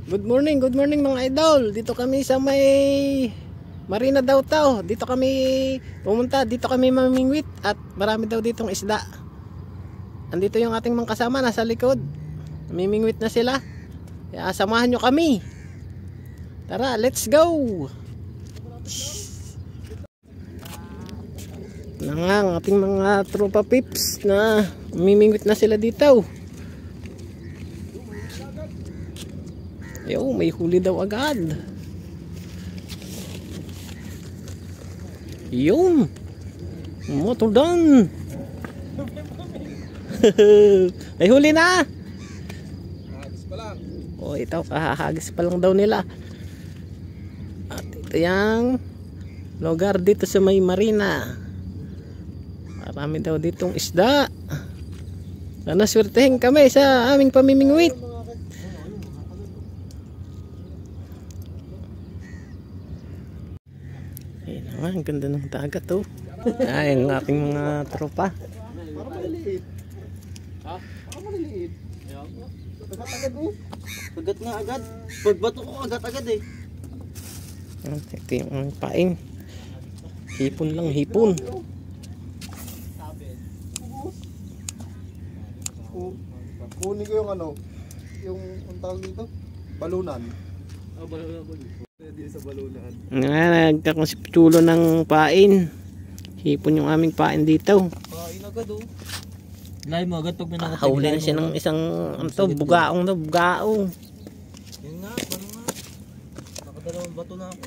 Good morning mga idol. Dito kami sa may Marina daw tao. Dito kami pumunta, dito kami mamingwit at marami daw ditong isda. Andito yung ating mga kasama nasa likod. Mamimingwit na sila. Kaya samahan nyo kami. Tara, let's go. Na nga ang ating mga tropa pips na mamimingwit na sila dito. Yo, may huli daw agad. Yun. Motor down. May huli na. Hagis pa lang. Oh, ito kahahagis pa lang daw nila. At ito yung lugar dito sa may marina. Marami daw ditong isda. Sana swertehin kami sa aming pamimingwit. Ang ganda ng dagat oh. Ay, ang aking mga tropa. Parang maliliit. Ha? Parang maliliit. Agad oh. Agad nga agad. Pagbato ko agad eh. Ito yung pain. Hipon lang, hipon. Kunin ko yung yung ang tawag dito? Balunan. Ah, balunan. Pwede sa balunan. Nagkakonseptulo ng pain. Hipon yung aming pain dito. Pain agad oh. Lahi mo agad pag may nakatagay. Hahuli na siya ng isang bugaong na bugaong. Yun nga, paano nga? Nakadalawang bato na ako.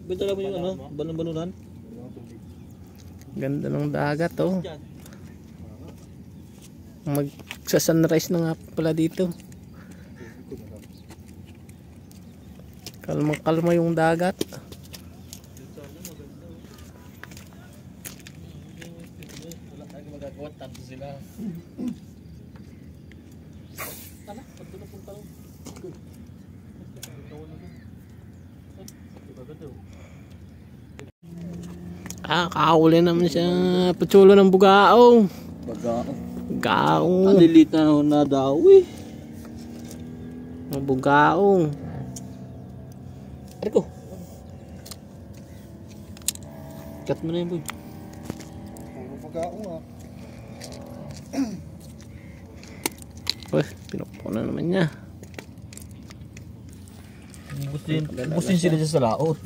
Bintala mo yung balon-balunan? Ganda ng dagat oh. Magsa-sunrise na nga pala dito. Kalma yung dagat. Magagawa tanto sila. Tala, pagpunta punta ko. Kahuli naman siya patsulo ng bugaong. Bugaong. Alilit na daw eh. Bugaong. Ariko. Cut mo na yun boy. Bugaong ah. Uy, pinukpo na naman niya. Busin sila sa laot.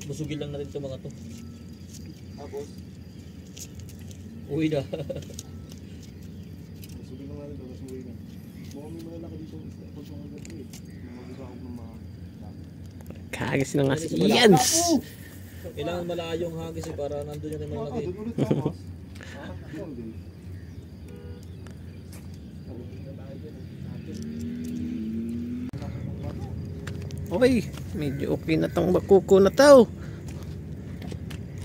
Busugin lang na rin sa mga to. Tapos uwi na. Busugin lang na rin, tapos uwi na. Mukhang may malalaki dito. Tapos yung agad ko eh. Mag-usakop ng mga Kagis na nga si Ians. kailangan malayong hagis eh para nandun yung mga laki. Okay, medyo okay na tong bakuko na to.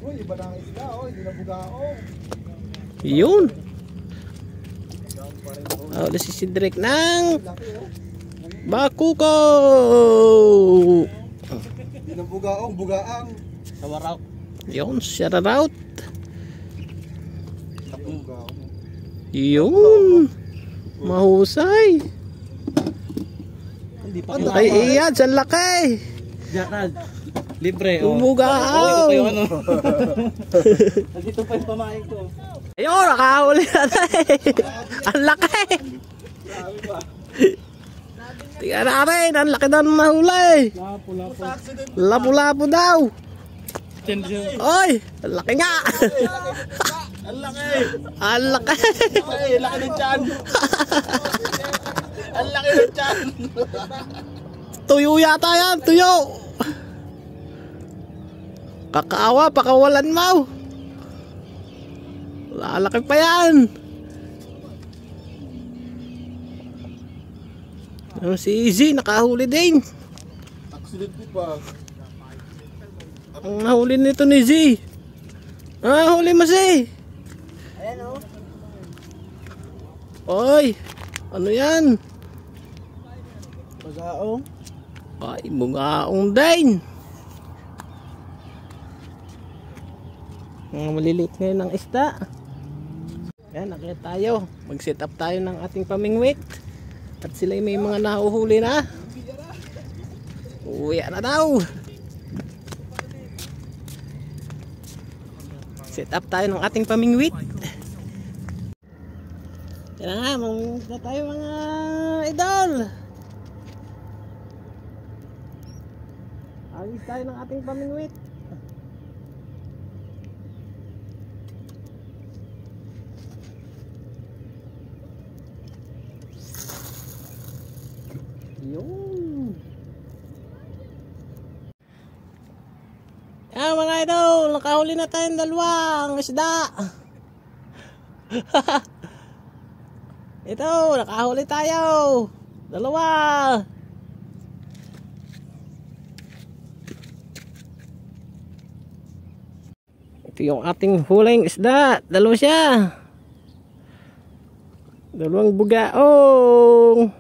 Uy, iba na ang isda, hindi na bugaong. Yun. Wala si Cedric ng bakuko. Hindi na bugaong, bugaang. Sawaraw. Yun, shout out. Yun. Mahusay. Ano kay Iyan? Saan laki? Diyan, libre. Bumugaw. Nandito pa yung pamain ko. Ayun, nakahuli na tayo. Ang laki. Tingnan natin, ang laki na nahuli. Lapu-lapu daw. Oy, ang laki nga. Ang laki. Ang laki. Ay, laki ng tiyan. Ang laki ng tiyan. Tuyo yata yan, tuyo. Kakaawa, pakawalan mo. Lalaki pa yan. Si Easy, nakahuli din. Accident pa. Ang nahuli nito ni Z. Huli mo si. Ayan o. Oy, ano yan? Pagaong. Ay, bungaong din. Mga maliliit ngayon ng isda. Yan, nakita tayo. Mag-set up tayo ng ating pamingwit. At sila may mga nahuhuli na. Uwi na daw. Set up tayo ng ating pamingwit. Yan na nga, mamingwit na tayo mga idol. Agis tayo ng ating pamingwit. Yun. Yan mga idol, nakahuli na tayong dalawang isda. Ito, nakahuli tayo. Dalawa. Ito yung ating huling isda. Dalawa siya. Dalawang bugaong.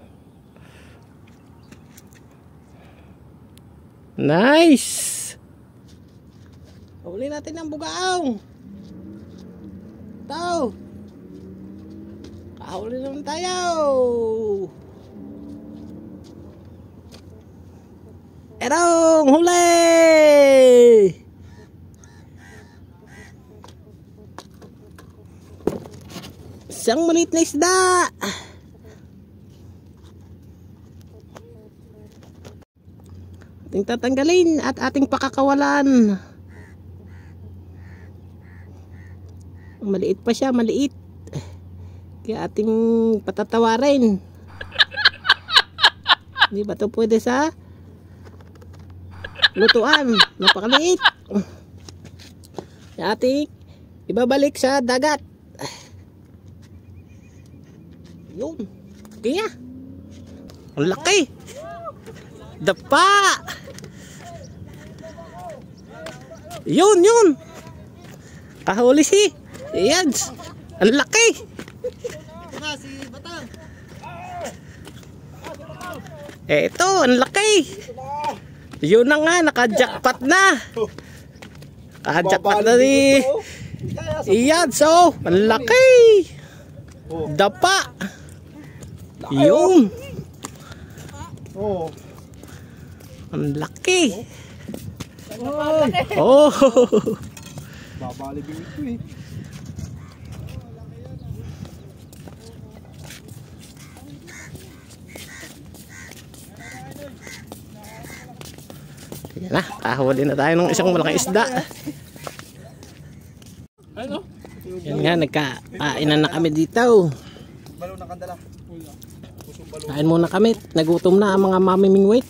Nice! Huli natin ang bugaong. Ito. Kahuli naman tayo. Erong huli! Isang maliit na isda. Ating tatanggalin at ating pakakawalan. Maliit pa siya, maliit. Kaya ating patatawarin. Hindi ba ito pwede sa lutuan? Napakaliit. Kaya ating ibabalik sa dagat. Yun. Kaya. Ang laki. Dapa. Yun, yun. Kahuli si Iyads. Ang laki. Si Batang. Ito, ang laki. Yun na nga, naka-jackpot na. Naka-jackpot na ni Iyads. Oh, ang laki. Dapa. Yun. Oh. Ang laki. Oh. Babalibing ito eh. Yan na, kahuli na tayo ng isang malaking isda. Yan nga, nagkainan na kami dito. Balo na kandala. Kain muna kami, nagutom na ang mga mamimingwit.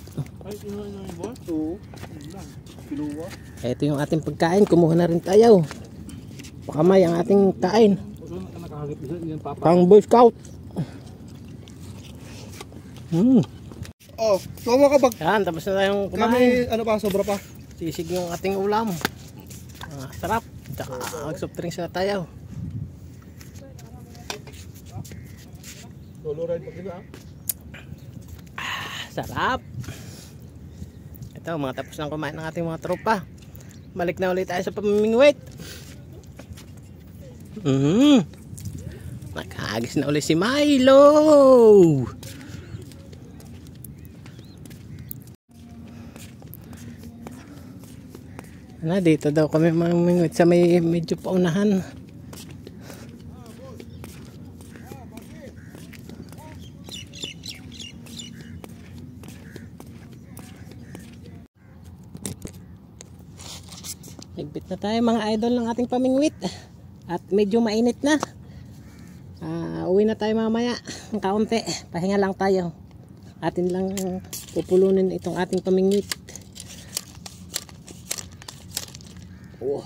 Ito yung ating pagkain, kumuha na rin tayo. Pakamay ang ating kain. Pang Boy Scout. Oh, soma ka bag. Yan, tapos na tayong kumain. Kami, ano pa, sobra pa. Sisig yung ating ulam. Sarap. Tsaka mag-soft drinks na tayo. Solo ride pa kita. Sarap. Ito, mga tapos na kumain ng ating mga tropa. Balik na ulit tayo sa pamimingwit. Nakagis na ulit si Milo. Dito daw kami mamimingwit sa may medyo paunahan. Nagbit na tayo mga idol ng ating pamingwit. At medyo mainit na. Uwi na tayo mamaya ng kaunti. Pahinga lang tayo. Atin lang pupulunin itong ating pamingwit. Oh,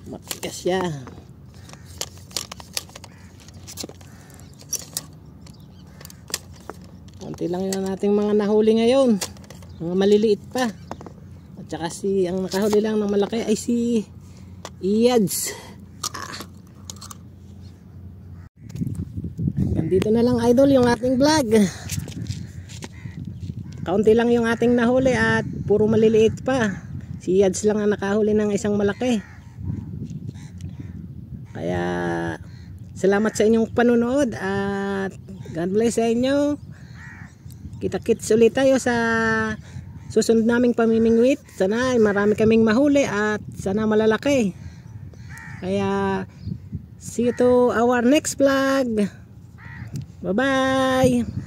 matigas siya. Konti lang yun nating mga nahuli ngayon. Mga maliliit pa. At saka ang nakahuli lang ng malaki ay si Iyads. Dito na lang idol yung ating vlog. Kaunti lang yung ating nahuli at puro maliliit pa. Si Yads lang ang nakahuli ng isang malaki. Kaya salamat sa inyong panunood at God bless sa inyo. Kita-kits ulit tayo sa susunod naming pamimingwit. Sana ay marami kaming mahuli at sana malalaki. Kaya see you to our next vlog. Bye bye.